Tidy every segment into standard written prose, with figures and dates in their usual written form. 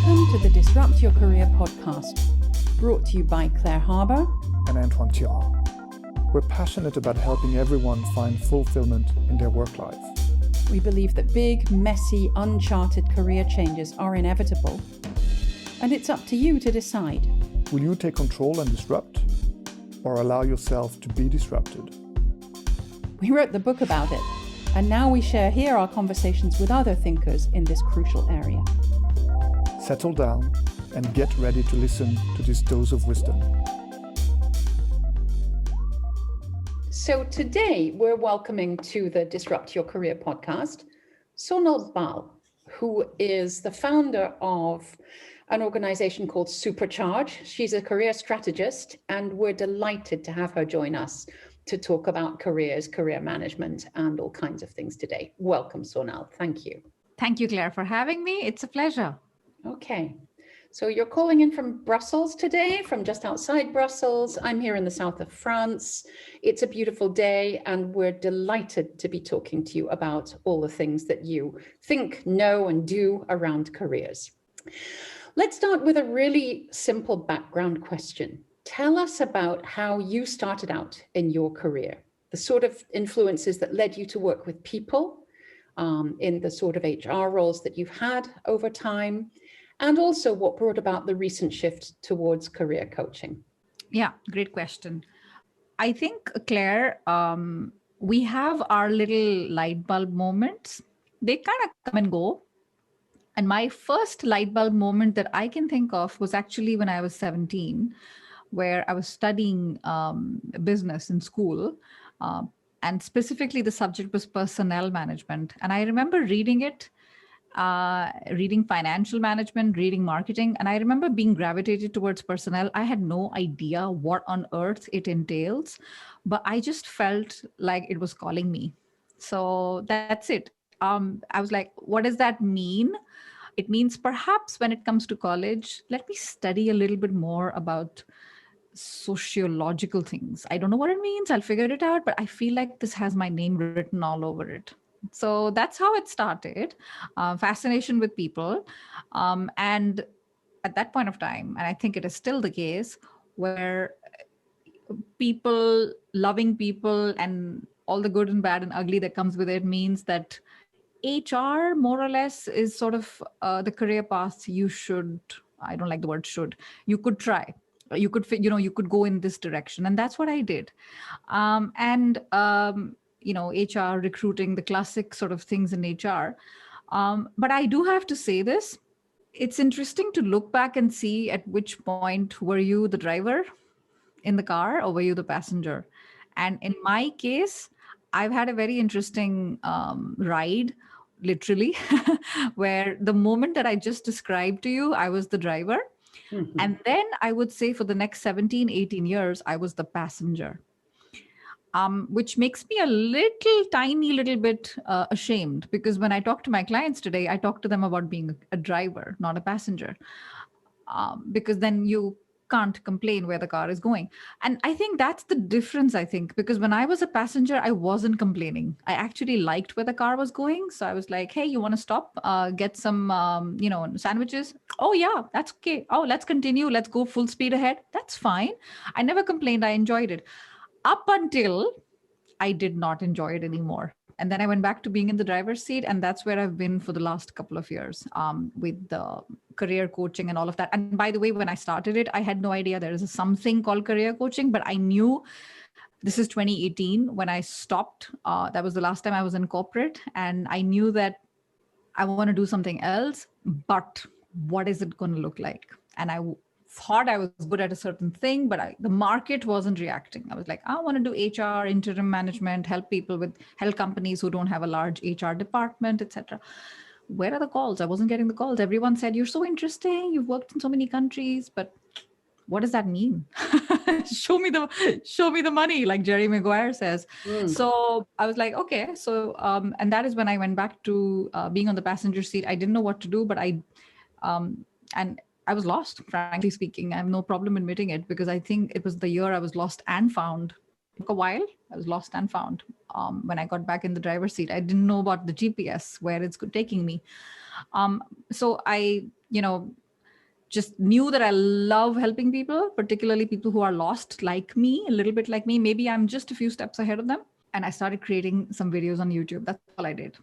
Welcome to the Disrupt Your Career podcast, brought to you by Claire Harbour and Antoine Tirant. We're passionate about helping everyone find fulfillment in their work life. We believe that big, messy, uncharted career changes are inevitable, and it's up to you to decide. Will you take control and disrupt, or allow yourself to be disrupted? We wrote the book about it, and now we share here our conversations with other thinkers in this crucial area. Settle down and get ready to listen to this dose of wisdom. So today we're welcoming to the Disrupt Your Career podcast, Sonal Bahl, who is the founder of an organization called Supercharge. She's a career strategist, and we're delighted to have her join us to talk about careers, career management, and all kinds of things today. Welcome, Sonal. Thank you. Thank you, Claire, for having me. It's a pleasure. Okay. So you're calling in from Brussels today, from just outside Brussels. I'm here in the south of France. It's a beautiful day, and we're delighted to be talking to you about all the things that you think, know, and do around careers. Let's start with a really simple background question. Tell us about how you started out in your career, the sort of influences that led you to work with people in the sort of HR roles that you've had over time, and also what brought about the recent shift towards career coaching. Yeah, great question. I think, Claire, we have our little light bulb moments. They kind of come and go. And my first light bulb moment that I can think of was actually when I was 17, where I was studying business in school. And specifically, the subject was personnel management. And I remember reading it, reading financial management, reading marketing. And I remember being gravitated towards personnel. I had no idea what on earth it entails, but I just felt like it was calling me. So that's it. I was like, what does that mean? It means perhaps when it comes to college, let me study a little bit more about sociological things. I don't know what it means. I'll figure it out, but I feel like this has my name written all over it. So that's how it started. Fascination with people. And at that point of time, and I think it is still the case, where people, loving people, and all the good and bad and ugly that comes with it means that HR more or less is sort of the career path you should, I don't like the word should, you could try. You could, you could go in this direction. And that's what I did. HR, recruiting, the classic sort of things in HR. But I do have to say this. It's interesting to look back and see at which point were you the driver in the car or were you the passenger? And in my case, I've had a very interesting ride, literally, where the moment that I just described to you, I was the driver. Mm-hmm. And then I would say for the next 17, 18 years, I was the passenger, which makes me a tiny little bit ashamed, because when I talk to my clients today, I talk to them about being a driver, not a passenger, because then you can't complain where the car is going. And I think that's the difference, because when I was a passenger, I wasn't complaining. I actually liked where the car was going. So I was like, hey, you want to stop, get some, sandwiches? Oh, yeah, that's okay. Oh, let's continue. Let's go full speed ahead. That's fine. I never complained. I enjoyed it up until I did not enjoy it anymore. And then I went back to being in the driver's seat. And that's where I've been for the last couple of years with the career coaching and all of that. And by the way, when I started it, I had no idea there is something called career coaching, but I knew this is 2018 when I stopped. That was the last time I was in corporate. And I knew that I want to do something else, but what is it going to look like? And I thought I was good at a certain thing, but the market wasn't reacting. I was like, I want to do HR, interim management, help companies who don't have a large HR department, etc. Where are the calls? I wasn't getting the calls. Everyone said, you're so interesting. You've worked in so many countries, but what does that mean? show me the money, like Jerry Maguire says. So I was like, okay. So, and that is when I went back to being on the passenger seat. I didn't know what to do, but I was lost, frankly speaking. I have no problem admitting it, because I think it was the year I was lost and found. It took a while. I was lost and found. When I got back in the driver's seat, I didn't know about the GPS, where it's taking me. So I just knew that I love helping people, particularly people who are lost like me, a little bit like me. Maybe I'm just a few steps ahead of them. And I started creating some videos on YouTube. That's all I did.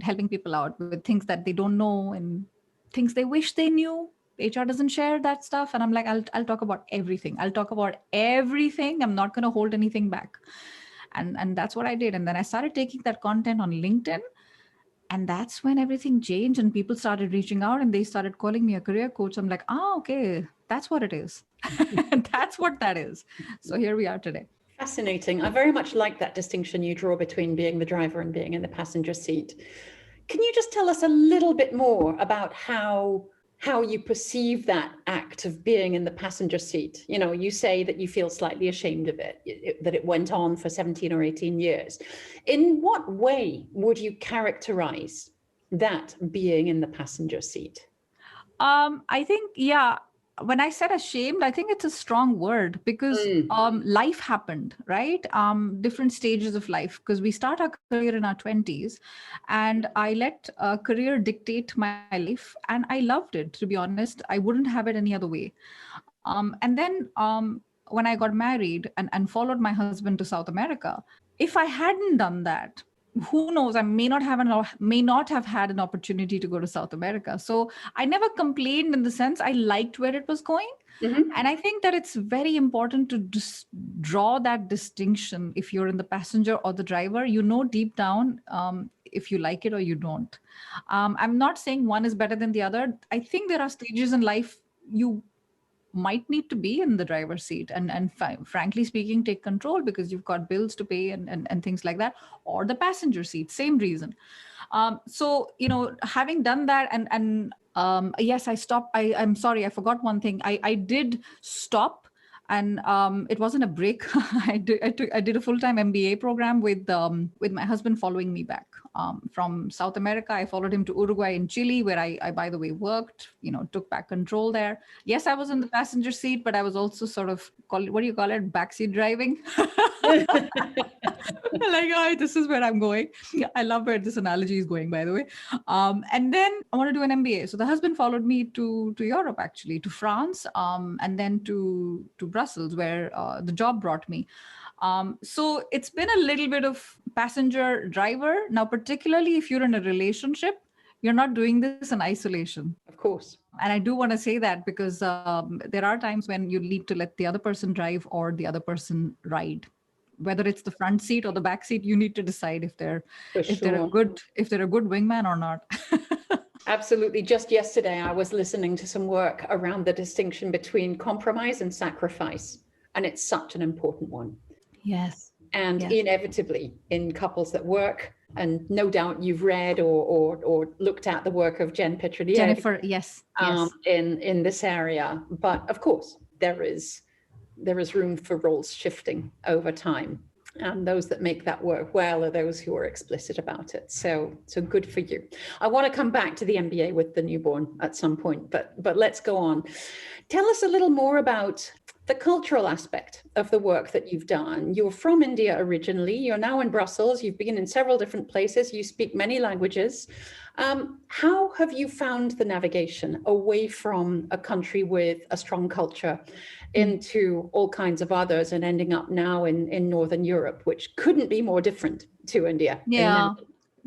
Helping people out with things that they don't know and things they wish they knew. HR doesn't share that stuff. And I'm like, I'll talk about everything. I'll talk about everything. I'm not going to hold anything back. And that's what I did. And then I started taking that content on LinkedIn. And that's when everything changed and people started reaching out and they started calling me a career coach. I'm like, okay, that's what it is. That's what that is. So here we are today. Fascinating. I very much like that distinction you draw between being the driver and being in the passenger seat. Can you just tell us a little bit more about how you perceive that act of being in the passenger seat? You know, you say that you feel slightly ashamed of it, that it went on for 17 or 18 years. In what way would you characterize that being in the passenger seat? I think, when I said ashamed, I think it's a strong word because life happened, right? Different stages of life, because we start our career in our 20s and I let a career dictate my life and I loved it, to be honest. I wouldn't have it any other way. And then when I got married and followed my husband to South America, if I hadn't done that, who knows, I may not have had an opportunity to go to South America. So I never complained, in the sense I liked where it was going. Mm-hmm. And I think that it's very important to just draw that distinction. If you're in the passenger or the driver, you know deep down if you like it or you don't. I'm not saying one is better than the other. I think there are stages in life you might need to be in the driver's seat and frankly speaking, take control because you've got bills to pay and things like that, or the passenger seat, same reason. So, you know, having done that and yes, I stopped. I'm sorry, I forgot one thing. I did stop. And it wasn't a break. I did a full-time MBA program with my husband following me back from South America. I followed him to Uruguay and Chile, where I by the way worked. You know, took back control there. Yes, I was in the passenger seat, but I was also sort of what do you call it? Backseat driving. Like, oh, this is where I'm going. I love where this analogy is going, by the way. And then I want to do an MBA. So the husband followed me to Europe, actually, to France, and then to Brussels, where the job brought me. So it's been a little bit of passenger driver. Now, particularly if you're in a relationship, you're not doing this in isolation. Of course. And I do want to say that because there are times when you need to let the other person drive or the other person ride. Whether it's the front seat or the back seat, you need to decide if they're a good wingman or not. Absolutely. Just yesterday, I was listening to some work around the distinction between compromise and sacrifice, and it's such an important one. Yes. And inevitably, in couples that work, and no doubt you've read or looked at the work of Jennifer, yes. In this area, but of course there is room for roles shifting over time. And those that make that work well are those who are explicit about it. So good for you. I want to come back to the MBA with the newborn at some point, but let's go on. Tell us a little more about the cultural aspect of the work that you've done. You're from India originally. You're now in Brussels. You've been in several different places. You speak many languages. How have you found the navigation away from a country with a strong culture into all kinds of others and ending up now in Northern Europe, which couldn't be more different to India? Yeah,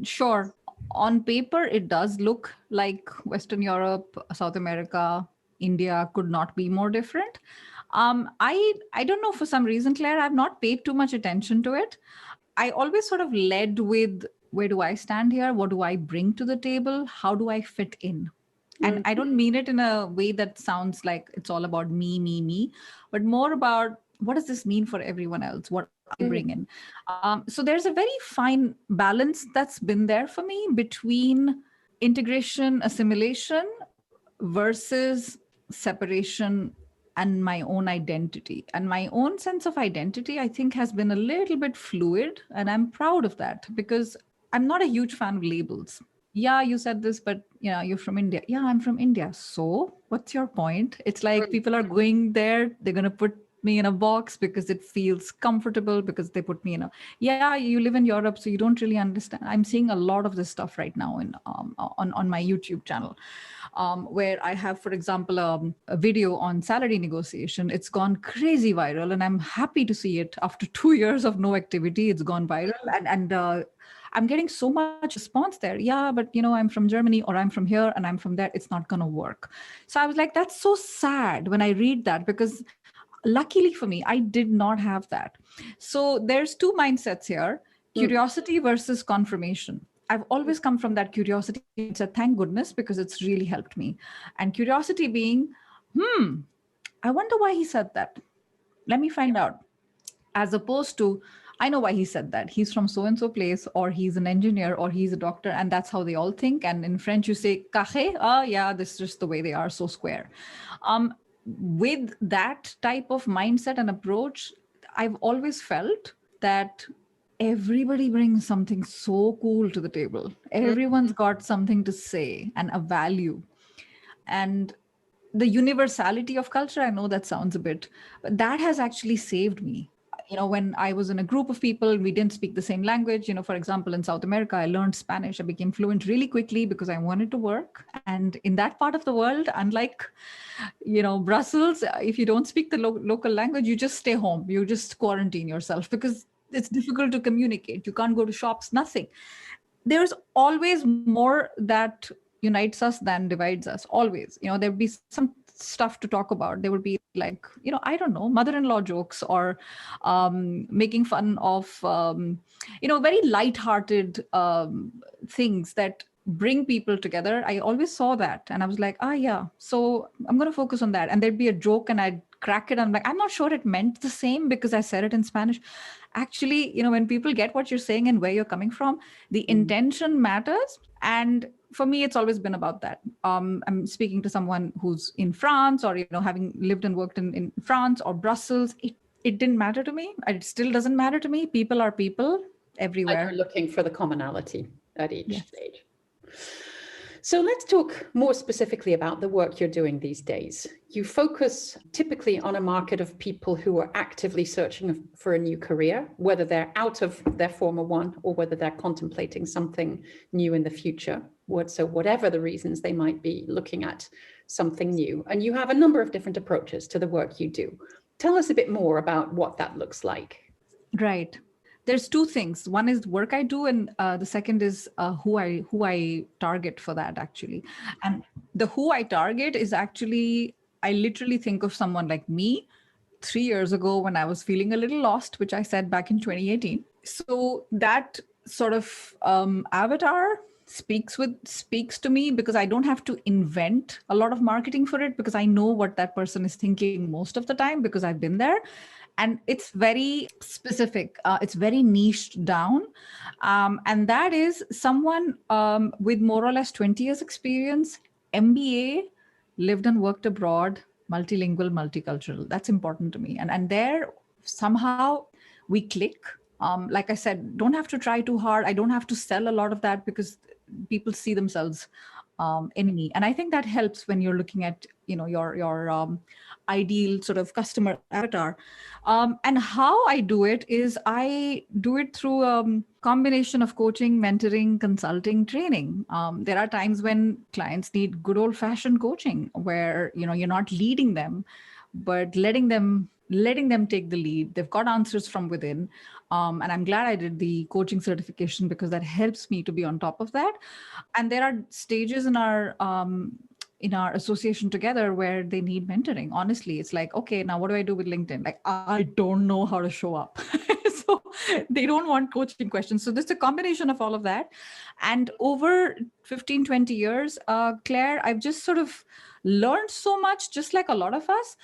sure. On paper, it does look like Western Europe, South America, India could not be more different. I don't know, for some reason, Claire, I've not paid too much attention to it. I always sort of led with, where do I stand here? What do I bring to the table? How do I fit in? And I don't mean it in a way that sounds like it's all about me, but more about what does this mean for everyone else? What I bring in. So there's a very fine balance that's been there for me between integration, assimilation versus separation and my own identity. And my own sense of identity, I think, has been a little bit fluid. And I'm proud of that because I'm not a huge fan of labels. Yeah, you said this, but you're from India. Yeah, I'm from India. So what's your point? It's like people are going there, they're going to put me in a box, because it feels comfortable, because they put me in a, yeah, you live in Europe, so you don't really understand. I'm seeing a lot of this stuff right now in on my YouTube channel, where I have, for example, a video on salary negotiation. It's gone crazy viral, and I'm happy to see it. After 2 years of no activity, it's gone viral, and I'm getting so much response there. Yeah, but I'm from Germany, or I'm from here, and I'm from there. It's not going to work. So I was like, that's so sad when I read that, because luckily for me, I did not have that. So there's two mindsets here: curiosity versus confirmation. I've always come from that curiosity mindset, thank goodness, because it's really helped me. And curiosity being, I wonder why he said that. Let me find out. As opposed to, I know why he said that. He's from so and so place, or he's an engineer, or he's a doctor, and that's how they all think. And in French, you say "carré." Oh, yeah, this is just the way they are, so square. With that type of mindset and approach, I've always felt that everybody brings something so cool to the table. Everyone's got something to say and a value. And the universality of culture, I know that sounds a bit, but that has actually saved me. When I was in a group of people, we didn't speak the same language. For example, in South America, I learned Spanish. I became fluent really quickly because I wanted to work. And in that part of the world, unlike, Brussels, if you don't speak the local language, you just stay home. You just quarantine yourself because it's difficult to communicate. You can't go to shops, nothing. There's always more that unites us than divides us. Always, there'd be some stuff to talk about. There would be like, I don't know, mother-in-law jokes, or making fun of, very lighthearted things that bring people together. I always saw that, and I was like, yeah, so I'm going to focus on that. And there'd be a joke, and I'd crack it. I'm like, I'm not sure it meant the same because I said it in Spanish. Actually, when people get what you're saying and where you're coming from, the intention matters. And for me, it's always been about that. I'm speaking to someone who's in France, or, having lived and worked in France or Brussels. It didn't matter to me. It still doesn't matter to me. People are people everywhere. And you're looking for the commonality at each Yes. stage. So let's talk more specifically about the work you're doing these days. You focus typically on a market of people who are actively searching for a new career, whether they're out of their former one or whether they're contemplating something new in the future. So whatever the reasons, they might be looking at something new. And you have a number of different approaches to the work you do. Tell us a bit more about what that looks like. Right. There's two things. One is work I do, and the second is who I target for that, actually. And the who I target is actually, I literally think of someone like me 3 years ago when I was feeling a little lost, which I said back in 2018. So that sort of avatar speaks to me, because I don't have to invent a lot of marketing for it, because I know what that person is thinking most of the time, because I've been there. And it's very specific. It's very niched down. And that is someone with more or less 20 years experience, MBA, lived and worked abroad, multilingual, multicultural. That's important to me. And there, somehow we click. Like I said, don't have to try too hard. I don't have to sell a lot of that, because people see themselves in me. And I think that helps when you're looking at, your ideal sort of customer avatar. And how I do it is I do it through a combination of coaching, mentoring, consulting, training. There are times when clients need good old fashioned coaching where, you're not leading them, but letting them take the lead. They've got answers from within. And I'm glad I did the coaching certification, because that helps me to be on top of that. And there are stages in our association together where they need mentoring. Honestly, it's like, okay, now what do I do with LinkedIn? Like, I don't know how to show up. So they don't want coaching questions. So there's a combination of all of that. And over 15, 20 years, Claire, I've just sort of learned so much, just like a lot of us.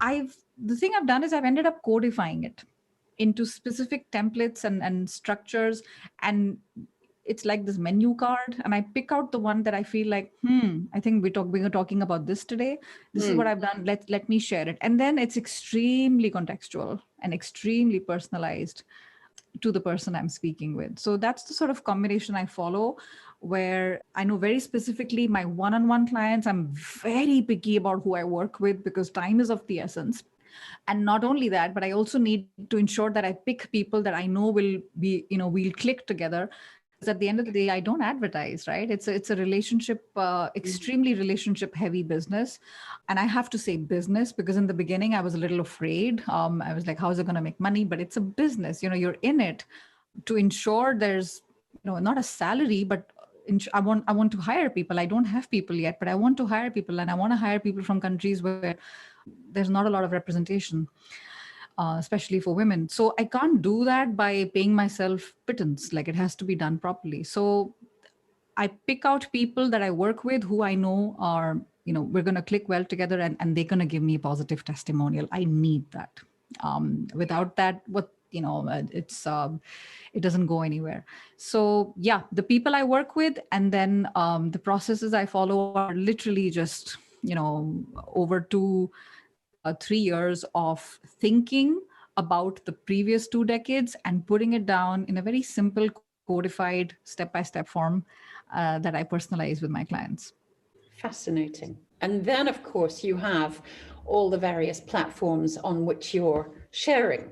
The thing I've done is I've ended up codifying it into specific templates and structures. And it's like this menu card, and I pick out the one that I feel like, I think we are talking about this today. This is what I've done. Let me share it. And then it's extremely contextual and extremely personalized to the person I'm speaking with. So that's the sort of combination I follow, where I know very specifically my one-on-one clients, I'm very picky about who I work with, because time is of the essence. And not only that, but I also need to ensure that I pick people that I know will be, we'll click together. Because at the end of the day, I don't advertise, right? It's a relationship, extremely relationship heavy business. And I have to say business, because in the beginning I was a little afraid. I was like, how is it going to make money? But it's a business, you're in it to ensure there's, not a salary, but I want to hire people. I don't have people yet, but I want to hire people, and I want to hire people from countries where there's not a lot of representation, especially for women. So I can't do that by paying myself pittance. Like, it has to be done properly. So I pick out people that I work with who I know are, we're going to click well together, and they're going to give me a positive testimonial. I need that. Without that, it doesn't go anywhere. So yeah, the people I work with, and then the processes I follow are literally just, over 3 years of thinking about the previous 2 decades and putting it down in a very simple, codified, step-by-step form that I personalize with my clients. Fascinating. And then, of course, you have all the various platforms on which you're sharing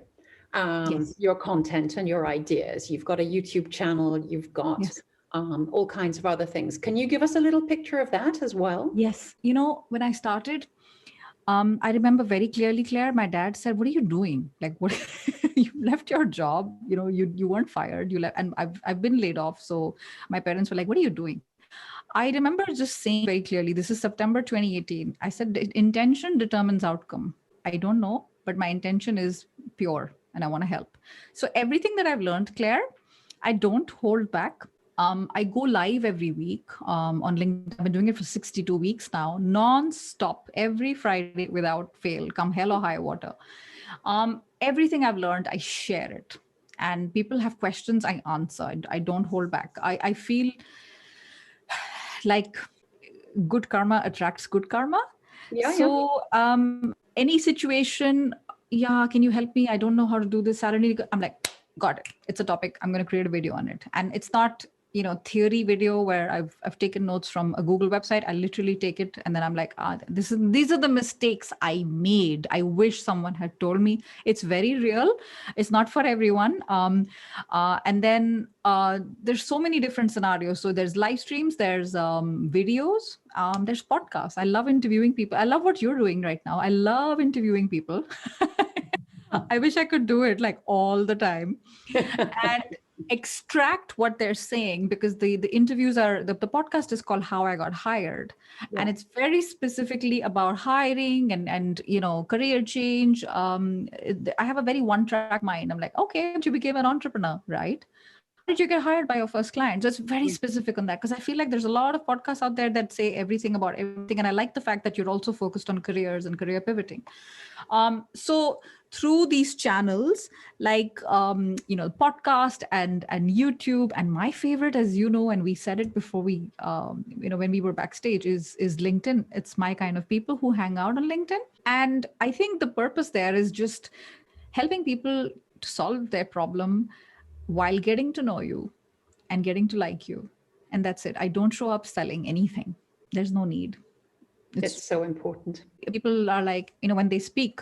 your content and your ideas. You've got a YouTube channel, you've got all kinds of other things. Can you give us a little picture of that as well? Yes. When I started, I remember very clearly, Claire, my dad said, what are you doing? Like, what, you left your job, you weren't fired, you left, and I've been laid off. So my parents were like, what are you doing? I remember just saying very clearly, this is September 2018. I said, intention determines outcome. I don't know, but my intention is pure and I want to help. So everything that I've learned, Claire, I don't hold back. I go live every week on LinkedIn. I've been doing it for 62 weeks now, non-stop, every Friday without fail, come hell or high water. Everything I've learned, I share it. And people have questions, I answer. I don't hold back. I feel like good karma attracts good karma. Any situation, can you help me? I don't know how to do this. I'm like, got it. It's a topic. I'm going to create a video on it. And it's not, theory video where I've taken notes from a Google website. I literally take it and then I'm like, these are the mistakes I made. I wish someone had told me. It's very real. It's not for everyone. And then there's so many different scenarios. So there's live streams, there's videos, there's podcasts. I love interviewing people. I love what you're doing right now. I love interviewing people. I wish I could do it like all the time and extract what they're saying, because the interviews are, the podcast is called How I Got Hired. Yeah. And it's very specifically about hiring and career change. I have a very one-track mind. I'm like, okay, you became an entrepreneur, right? How did you get hired by your first client? So it's very specific on that, because I feel like there's a lot of podcasts out there that say everything about everything. And I like the fact that you're also focused on careers and career pivoting. So through these channels, like, podcast and YouTube, and my favorite, as you know, and we said it before we, when we were backstage, is LinkedIn. It's my kind of people who hang out on LinkedIn. And I think the purpose there is just helping people to solve their problem while getting to know you and getting to like you. And that's it. I don't show up selling anything. There's no need. It's so important. People are like, when they speak,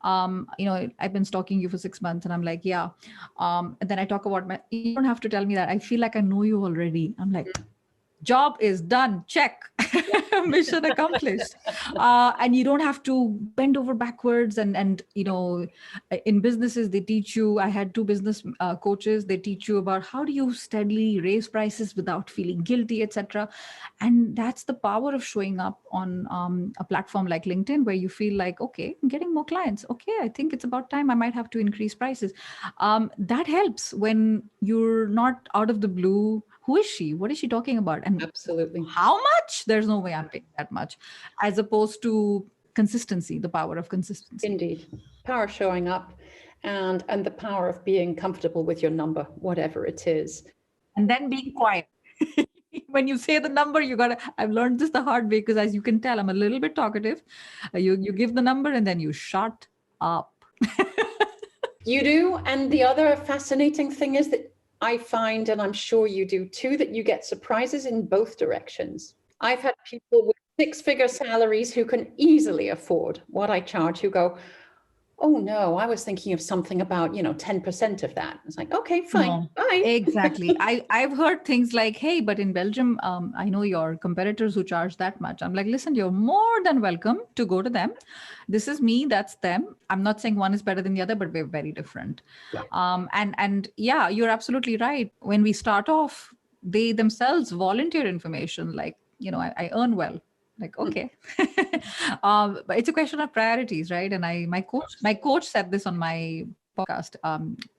I've been stalking you for 6 months and I'm like, yeah. And then I talk about you don't have to tell me that. I feel like I know you already. I'm like, job is done. Check. Mission accomplished. And you don't have to bend over backwards. And in businesses, they teach you, I had 2 business coaches, they teach you about how do you steadily raise prices without feeling guilty, etc. And that's the power of showing up on a platform like LinkedIn, where you feel like, okay, I'm getting more clients. Okay, I think it's about time I might have to increase prices. That helps when you're not out of the blue. Who is she? What is she talking about? And absolutely, how much? There's no way I'm paying that much, as opposed to consistency, the power of consistency. Indeed. Power of showing up and the power of being comfortable with your number, whatever it is. And then being quiet. When you say the number, I've learned this the hard way, because as you can tell, I'm a little bit talkative. You give the number and then you shut up. You do. And the other fascinating thing is that I find, and I'm sure you do too, that you get surprises in both directions. I've had people with 6-figure salaries who can easily afford what I charge, who go, Oh no, I was thinking of something about, 10% of that. It's like, okay, fine, No, bye. exactly. I've heard things like, hey, but in Belgium, I know your competitors who charge that much. I'm like, listen, you're more than welcome to go to them. This is me, that's them. I'm not saying one is better than the other, but we're very different. Yeah. And yeah, you're absolutely right. When we start off, they themselves volunteer information like, I earn well. Like, okay. But it's a question of priorities, right? And my coach said this on my podcast.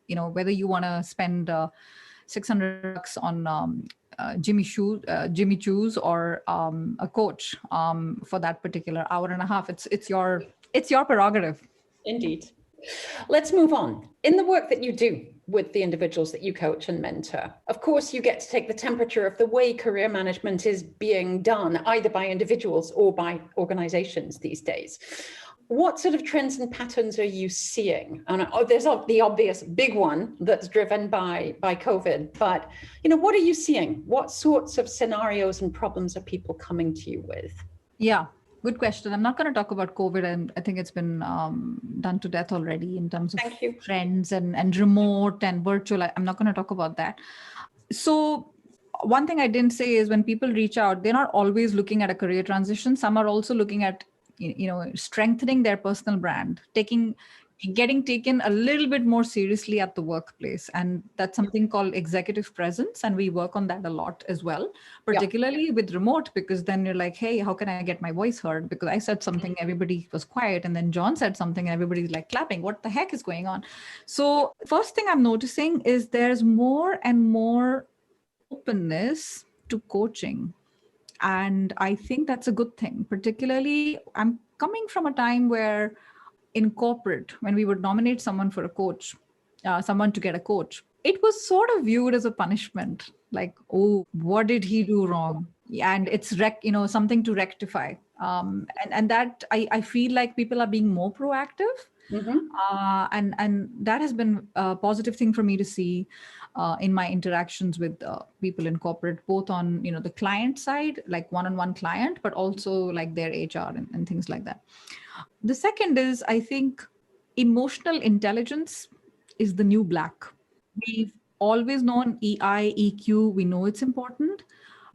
Whether you want to spend $600 on Jimmy Choo's or a coach for that particular hour and a half, it's your prerogative. Indeed. Let's move on. In the work that you do with the individuals that you coach and mentor, of course, you get to take the temperature of the way career management is being done, either by individuals or by organizations these days. What sort of trends and patterns are you seeing? And there's the obvious big one that's driven by COVID, but what are you seeing? What sorts of scenarios and problems are people coming to you with? Yeah, good question. I'm not going to talk about COVID, and I think it's been done to death already in terms of trends and remote and virtual. I'm not going to talk about that. So one thing I didn't say is when people reach out, they're not always looking at a career transition. Some are also looking at strengthening their personal brand, getting taken a little bit more seriously at the workplace. And that's something called executive presence. And we work on that a lot as well, particularly with remote, because then you're like, hey, how can I get my voice heard? Because I said something, everybody was quiet. And then John said something and everybody's like clapping. What the heck is going on? So first thing I'm noticing is there's more and more openness to coaching. And I think that's a good thing. Particularly, I'm coming from a time where in corporate, when we would nominate someone for a coach, someone to get a coach, it was sort of viewed as a punishment. Like, oh, what did he do wrong? And it's something to rectify. And that I feel like people are being more proactive. Mm-hmm. And that has been a positive thing for me to see in my interactions with people in corporate, both on the client side, like one-on-one client, but also like their HR and things like that. The second is, I think, emotional intelligence is the new black. We've always known EI, EQ. We know it's important.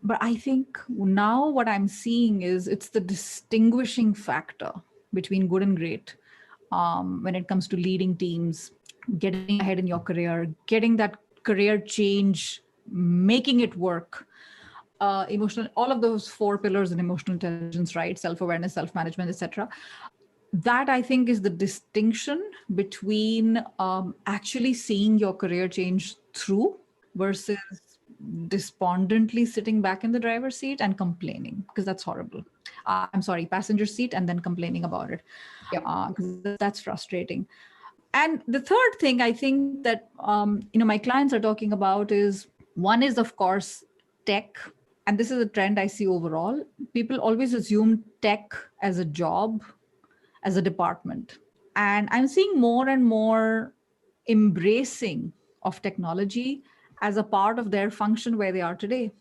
But I think now what I'm seeing is it's the distinguishing factor between good and great when it comes to leading teams, getting ahead in your career, getting that career change, making it work. Emotional, all of those 4 pillars in emotional intelligence, right? Self-awareness, self-management, etc. That I think is the distinction between actually seeing your career change through versus despondently sitting back in the driver's seat and complaining, because that's horrible. Passenger seat and then complaining about it. Because that's frustrating. And the third thing I think that my clients are talking about is, one is, of course, tech. And this is a trend I see overall. People always assume tech as a job, as a department. And I'm seeing more and more embracing of technology as a part of their function where they are today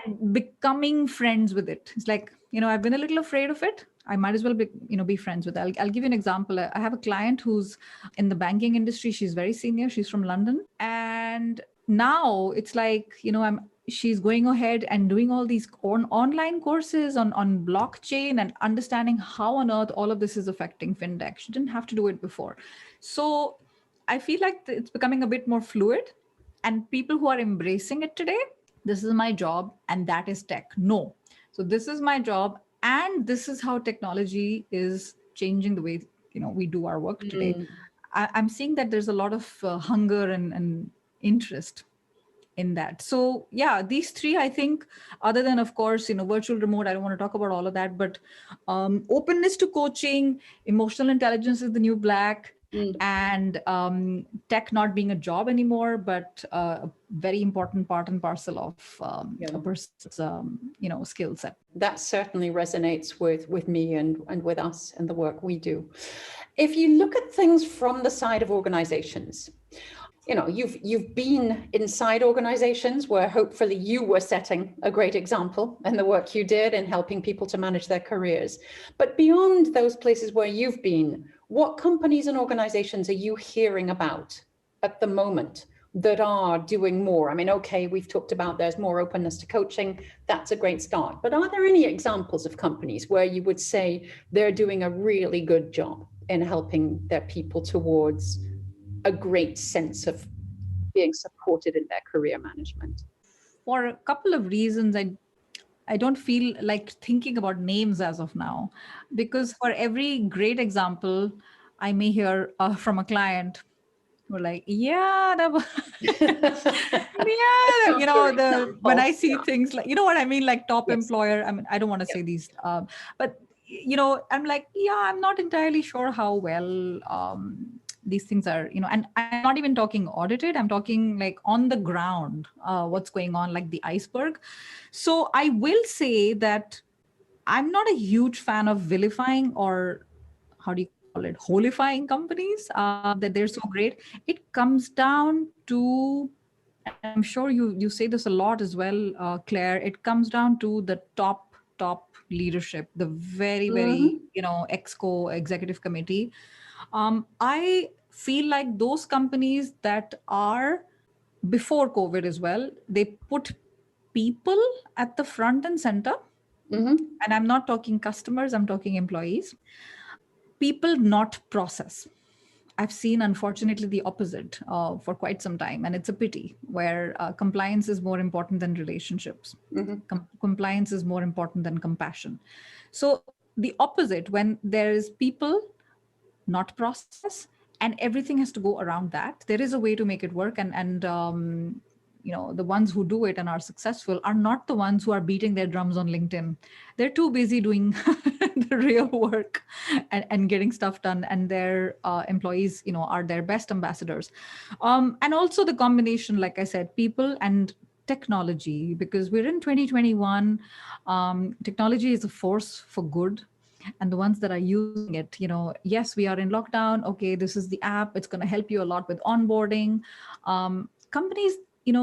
and becoming friends with it. It's like, I've been a little afraid of it. I might as well be friends with it. I'll give you an example. I have a client who's in the banking industry. She's very senior. She's from London. And now it's like, she's going ahead and doing all these online courses on blockchain and understanding how on earth all of this is affecting fintech. She didn't have to do it before. So I feel like it's becoming a bit more fluid, and people who are embracing it today, this is my job and that is tech. No. So this is my job and this is how technology is changing the way, we do our work today. I'm seeing that there's a lot of hunger and interest in that. So yeah, these 3, I think, other than, of course, virtual remote, I don't want to talk about all of that, but openness to coaching, emotional intelligence is the new black, and tech not being a job anymore, but a very important part and parcel of a person's skill set. That certainly resonates with me and with us and the work we do. If you look at things from the side of organizations, you've been inside organizations where hopefully you were setting a great example in the work you did in helping people to manage their careers. But beyond those places where you've been, What companies and organizations are you hearing about at the moment that are doing more? I mean, okay, we've talked about there's more openness to coaching. That's a great start. But are there any examples of companies where you would say they're doing a really good job in helping their people towards a great sense of being supported in their career management? For a couple of reasons, I don't feel like thinking about names as of now, because for every great example, I may hear from a client who are like, yeah, that was, yeah, Sounds your example. when I see things like, you know what I mean, like top Yes. employer. I mean, I don't want to say these, but I'm like, yeah, I'm not entirely sure how well these things are, and I'm not even talking audited. I'm talking like on the ground, what's going on, like the iceberg. So I will say that I'm not a huge fan of vilifying, or how do you call it, holifying companies, that they're so great. It comes down to, and I'm sure you say this a lot as well, Claire, it comes down to the top leadership, the very, very, exco executive committee. I feel like those companies that are, before COVID as well, they put people at the front and center. Mm-hmm. And I'm not talking customers, I'm talking employees. People, not process. I've seen, unfortunately, the opposite for quite some time. And it's a pity, where compliance is more important than relationships. Mm-hmm. Compliance is more important than compassion. So the opposite, when there is people, not process, and everything has to go around that, there is a way to make it work. And the ones who do it and are successful are not the ones who are beating their drums on LinkedIn. They're too busy doing the real work and getting stuff done, and their employees are their best ambassadors. And also the combination, like I said, people and technology, because we're in 2021. Technology is a force for good, and the ones that are using it, yes, we are in lockdown, okay, this is the app, it's going to help you a lot with onboarding. Companies,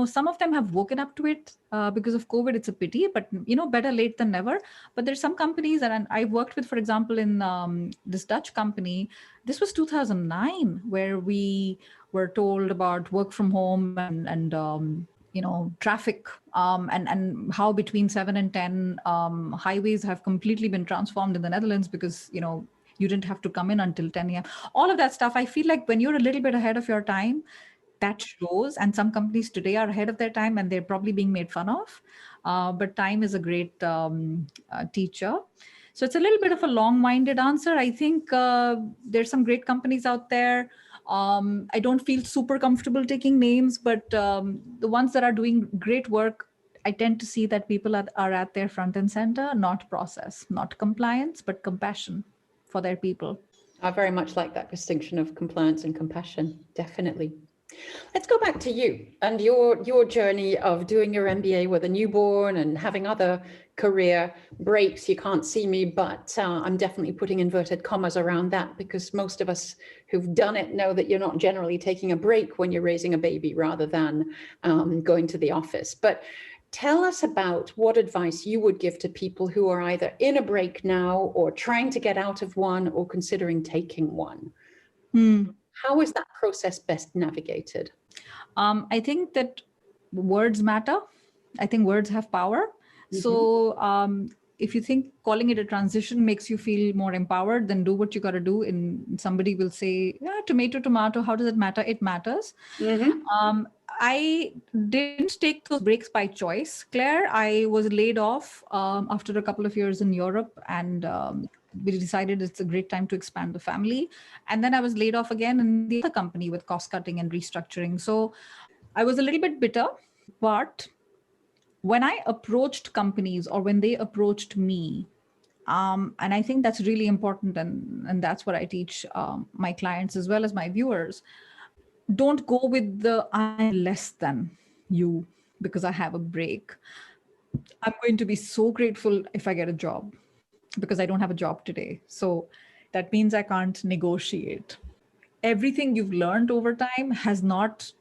some of them have woken up to it because of COVID. It's a pity, but better late than never. But there's some companies that I worked with, for example, in this Dutch company. This was 2009, where we were told about work from home and traffic, and how between 7 and 10 highways have completely been transformed in the Netherlands, because you didn't have to come in until 10 a.m. All of that stuff. I feel like when you're a little bit ahead of your time, that shows. And some companies today are ahead of their time, and they're probably being made fun of. But time is a great teacher. So it's a little bit of a long-winded answer. I think there's some great companies out there. I don't feel super comfortable taking names, but the ones that are doing great work, I tend to see that people are at their front and center, not process, not compliance, but compassion for their people. I very much like that distinction of compliance and compassion. Definitely. Let's go back to you and your journey of doing your MBA with a newborn and having other career breaks. You can't see me, but I'm definitely putting inverted commas around that, because most of us who've done it know that you're not generally taking a break when you're raising a baby rather than going to the office. But tell us about what advice you would give to people who are either in a break now or trying to get out of one or considering taking one. How is that process best navigated? I think that words matter. I think words have power. Mm-hmm. So if you think calling it a transition makes you feel more empowered, then do what you got to do. And somebody will say, yeah, tomato, how does it matter? It matters. Mm-hmm. I didn't take those breaks by choice, Claire. I was laid off after a couple of years in Europe, and we decided it's a great time to expand the family. And then I was laid off again in the other company with cost cutting and restructuring. So I was a little bit bitter, but when I approached companies, or when they approached me, and I think that's really important, and that's what I teach my clients as well as my viewers. Don't go with the I'm less than you because I have a break. I'm going to be so grateful if I get a job, because I don't have a job today. So that means I can't negotiate. Everything you've learned over time has not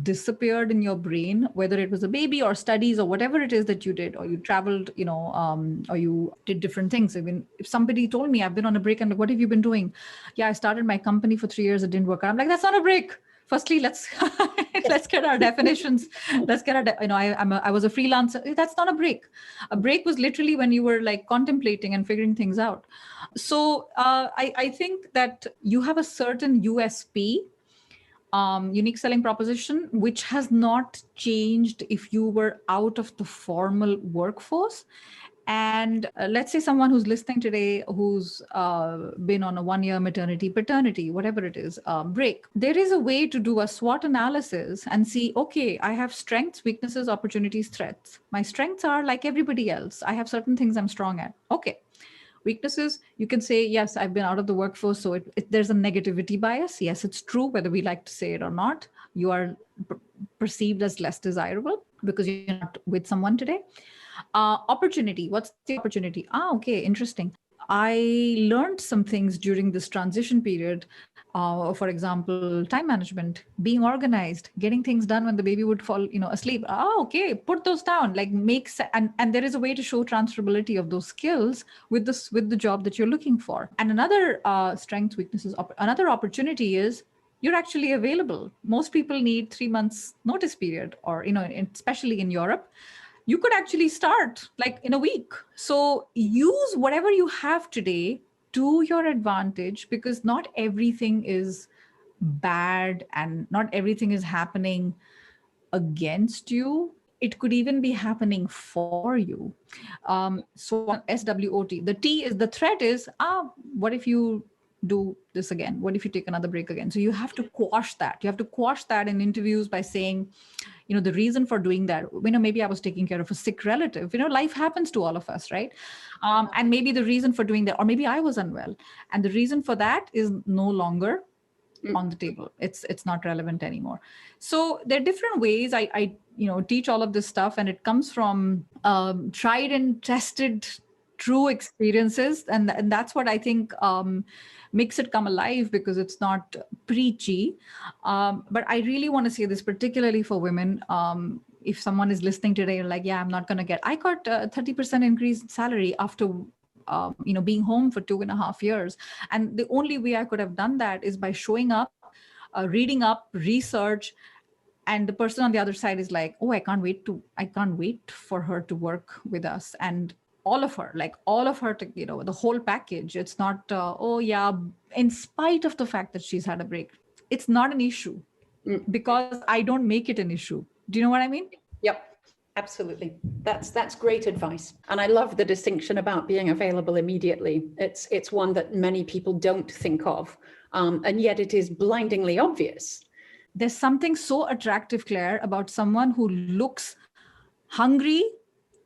disappeared in your brain, whether it was a baby or studies or whatever it is that you did, or you traveled, or you did different things. Even if somebody told me I've been on a break, and like, what have you been doing? Yeah, I started my company for 3 years. It didn't work out. I'm like, that's not a break. Firstly, let's let's get our definitions. Let's get our, I was a freelancer. That's not a break. A break was literally when you were like contemplating and figuring things out. So I think that you have a certain USP, unique selling proposition, which has not changed if you were out of the formal workforce. And let's say someone who's listening today, who's been on a 1-year maternity, paternity, whatever it is, break. There is a way to do a SWOT analysis and see, okay, I have strengths, weaknesses, opportunities, threats. My strengths are like everybody else. I have certain things I'm strong at. Okay. Weaknesses, you can say, yes, I've been out of the workforce, so there's a negativity bias. Yes, it's true, whether we like to say it or not. You are perceived as less desirable because you're not with someone today. Opportunity, what's the opportunity? Okay, interesting. I learned some things during this transition period. For example, time management, being organized, getting things done when the baby would fall, asleep. Okay, put those down. Like and there is a way to show transferability of those skills with the job that you're looking for. And another strengths, weaknesses, another opportunity is you're actually available. Most people need 3 months notice period, or especially in Europe. You could actually start like in a week. So use whatever you have today to your advantage, because not everything is bad and not everything is happening against you. It could even be happening for you. So SWOT, the T is, the threat is, what if you do this again? What if you take another break again? So you have to quash that. You have to quash that in interviews by saying, the reason for doing that, maybe I was taking care of a sick relative. Life happens to all of us, right? And maybe the reason for doing that, or maybe I was unwell, and the reason for that is no longer on the table. It's not relevant anymore. So there are different ways I teach all of this stuff, and it comes from tried and tested true experiences, and that's what I think makes it come alive, because it's not preachy. But I really want to say this particularly for women. If someone is listening today, like, yeah, I'm not going to get, I got a 30% increase in salary after being home for 2.5 years. And the only way I could have done that is by showing up, reading up, research. And the person on the other side is like, oh, I can't wait for her to work with us. And all of her to, the whole package. It's not, oh yeah, in spite of the fact that she's had a break, it's not an issue because I don't make it an issue. Do you know what I mean? Yep. Absolutely. That's great advice. And I love the distinction about being available immediately. It's one that many people don't think of. And yet it is blindingly obvious. There's something so attractive, Claire, about someone who looks hungry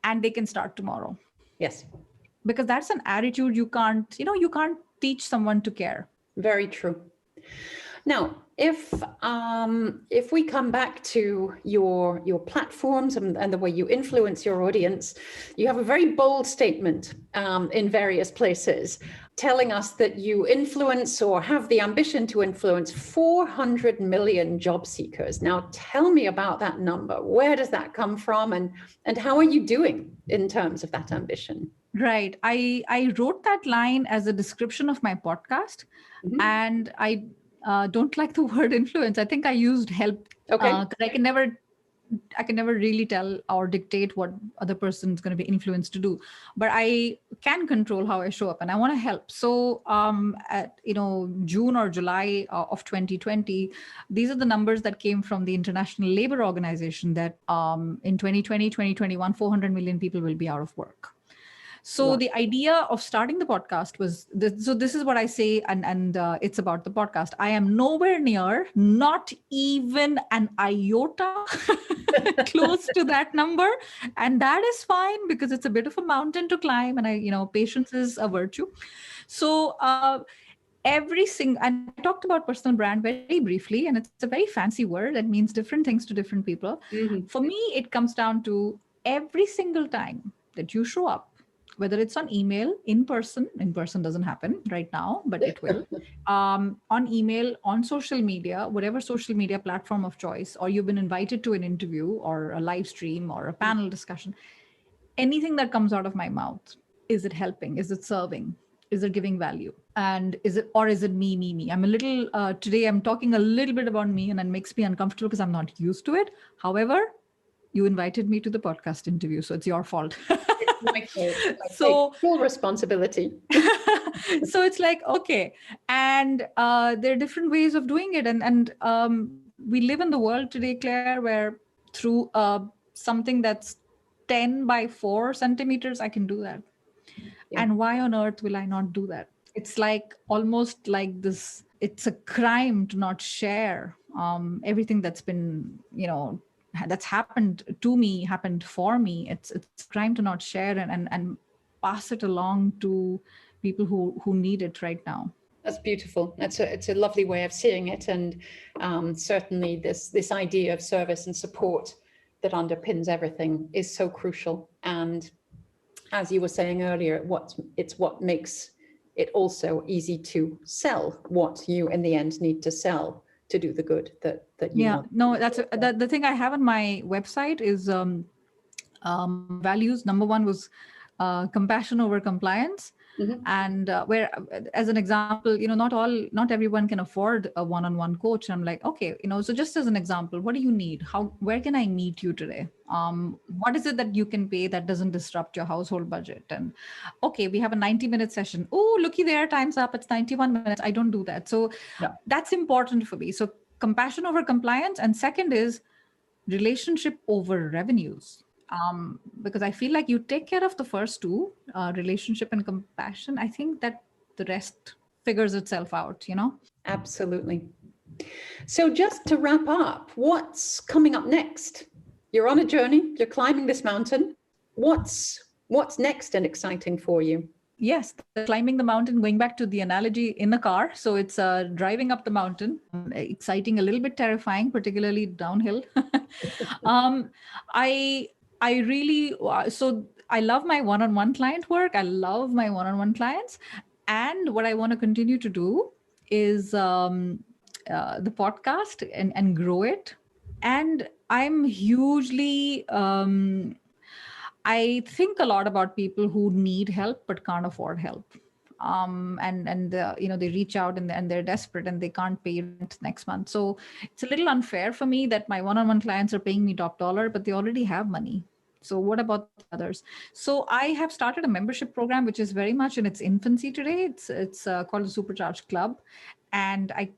and they can start tomorrow. Yes. Because that's an attitude you can't teach someone to care. Very true. Now, if we come back to your platforms and the way you influence your audience, you have a very bold statement in various places telling us that you influence or have the ambition to influence 400 million job seekers. Now, tell me about that number. Where does that come from, and how are you doing in terms of that ambition? Right. I wrote that line as a description of my podcast, and I don't like the word influence. I think I used help. Okay. I can never really tell or dictate what other person's going to be influenced to do, but I can control how I show up, and I want to help. So, at June or July of 2020, these are the numbers that came from the International Labor Organization that in 2020, 2021, 400 million people will be out of work. So wow. The idea of starting the podcast was so this is what I say, and it's about the podcast. I am nowhere near, not even an iota close to that number. And that is fine, because it's a bit of a mountain to climb, and patience is a virtue. So and I talked about personal brand very briefly, and it's a very fancy word that means different things to different people. For me, it comes down to every single time that you show up whether it's on email, in person doesn't happen right now, but it will, on email, on social media, whatever social media platform of choice, or you've been invited to an interview or a live stream or a panel discussion, anything that comes out of my mouth, is it helping? Is it serving? Is it giving value? And is it me? I'm a little, today I'm talking a little bit about me, and it makes me uncomfortable because I'm not used to it. However, you invited me to the podcast interview, so it's your fault. So full responsibility. So it's like, okay. And there are different ways of doing it. And we live in the world today, Claire, where through something that's 10 by 4 centimeters, I can do that. Yeah. And why on earth will I not do that? It's like almost like this, it's a crime to not share everything that's been, that's happened to me, happened for me. It's a crime to not share and pass it along to people who need it right now. That's beautiful. It's a lovely way of seeing it. And certainly this idea of service and support that underpins everything is so crucial. And as you were saying earlier, it's what makes it also easy to sell what you in the end need to sell to do the good that you want. No, that's the thing I have on my website is values. Number one was compassion over compliance. Mm-hmm. And where, as an example, not everyone can afford a one-on-one coach. I'm like, okay, so just as an example, what do you need? Where can I meet you today? What is it that you can pay that doesn't disrupt your household budget? And okay, we have a 90-minute session. Oh, looky there, time's up. It's 91 minutes. I don't do that. So that's important for me. So compassion over compliance. And second is relationship over revenues. Because I feel like you take care of the first two, relationship and compassion, I think that the rest figures itself out, Absolutely. So just to wrap up, what's coming up next? You're on a journey, you're climbing this mountain. What's next and exciting for you? Yes, climbing the mountain, going back to the analogy in the car. So it's driving up the mountain, exciting, a little bit terrifying, particularly downhill. I really, so I love my one-on-one client work. I love my one-on-one clients. And what I want to continue to do is the podcast and grow it. And I'm hugely, I think a lot about people who need help but can't afford help. They reach out and they're desperate and they can't pay rent next month. So it's a little unfair for me that my one-on-one clients are paying me top dollar, but they already have money. So what about others? So I have started a membership program, which is very much in its infancy today. It's called the Supercharge Club. And I,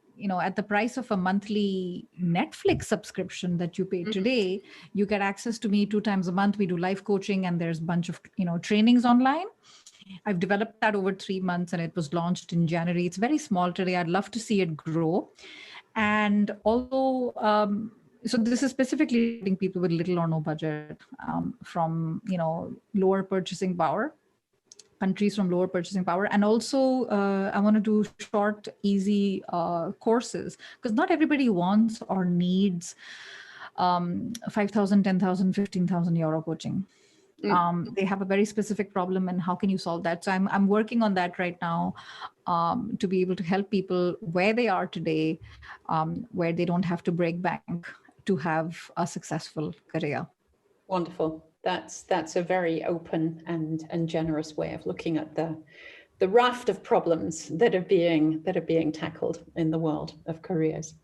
at the price of a monthly Netflix subscription that you pay today, you get access to me 2 times a month. We do live coaching and there's a bunch of, trainings online. I've developed that over 3 months and it was launched in January. It's very small today. I'd love to see it grow. And although, so this is specifically getting people with little or no budget from, lower purchasing power, countries from lower purchasing power. And also I want to do short, easy courses because not everybody wants or needs 5,000, 10,000, 15,000 euro coaching. They have a very specific problem and how can you solve that? So I'm working on that right now to be able to help people where they are today, where they don't have to break bank to have a successful career. Wonderful. That's a very open and generous way of looking at the raft of problems that are being tackled in the world of careers.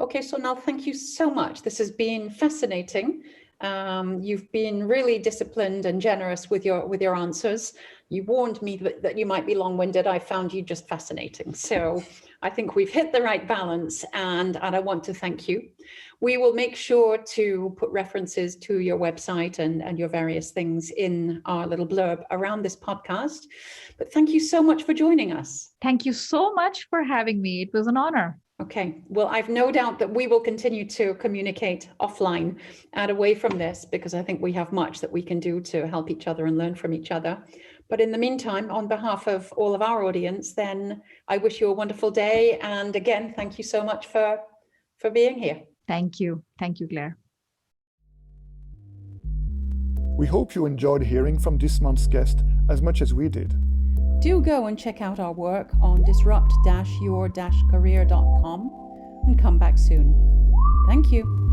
Okay, so now thank you so much. This has been fascinating. You've been really disciplined and generous with your answers. You warned me that you might be long-winded. I found you just fascinating. So I think we've hit the right balance and I want to thank you. We will make sure to put references to your website and your various things in our little blurb around this podcast. But thank you so much for joining us. Thank you so much for having me. It was an honor. Okay, well, I've no doubt that we will continue to communicate offline and away from this because I think we have much that we can do to help each other and learn from each other. But in the meantime, on behalf of all of our audience, then I wish you a wonderful day. And again, thank you so much for being here. Thank you. Thank you, Claire. We hope you enjoyed hearing from this month's guest as much as we did. Do go and check out our work on disrupt-your-career.com and come back soon. Thank you.